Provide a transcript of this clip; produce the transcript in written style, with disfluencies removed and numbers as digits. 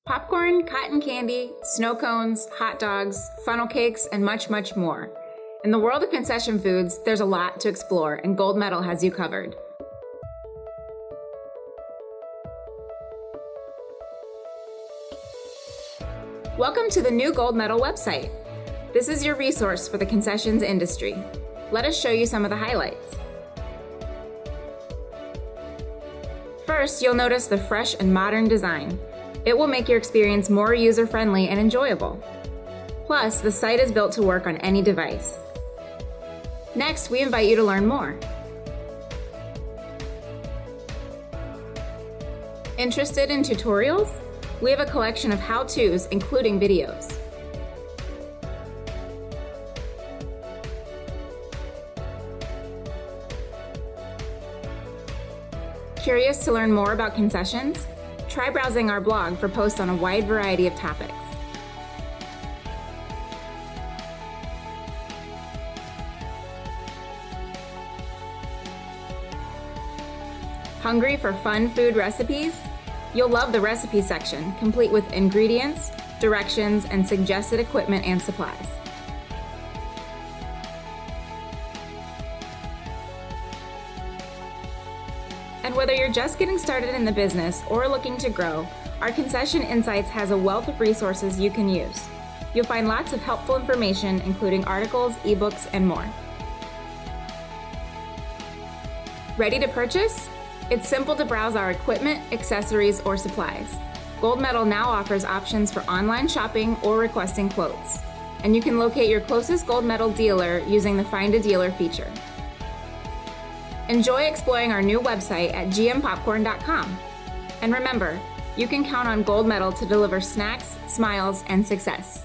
Popcorn, cotton candy, snow cones, hot dogs, funnel cakes, and much, much more. In the world of concession foods, there's a lot to explore, and Gold Medal has you covered. Welcome to the new Gold Medal website. This is your resource for the concessions industry. Let us show you some of the highlights. First, you'll notice the fresh and modern design. It will make your experience more user-friendly and enjoyable. Plus, the site is built to work on any device. Next, we invite you to learn more. Interested in tutorials? We have a collection of how-tos, including videos. Curious to learn more about concessions? Try browsing our blog for posts on a wide variety of topics. Hungry for fun food recipes? You'll love the recipe section, complete with ingredients, directions, and suggested equipment and supplies. And whether you're just getting started in the business or looking to grow, our Concession Insights has a wealth of resources you can use. You'll find lots of helpful information, including articles, ebooks, and more. Ready to purchase? It's simple to browse our equipment, accessories, or supplies. Gold Medal now offers options for online shopping or requesting quotes. And you can locate your closest Gold Medal dealer using the Find a Dealer feature. Enjoy exploring our new website at gmpopcorn.com. And remember, you can count on Gold Medal to deliver snacks, smiles, and success.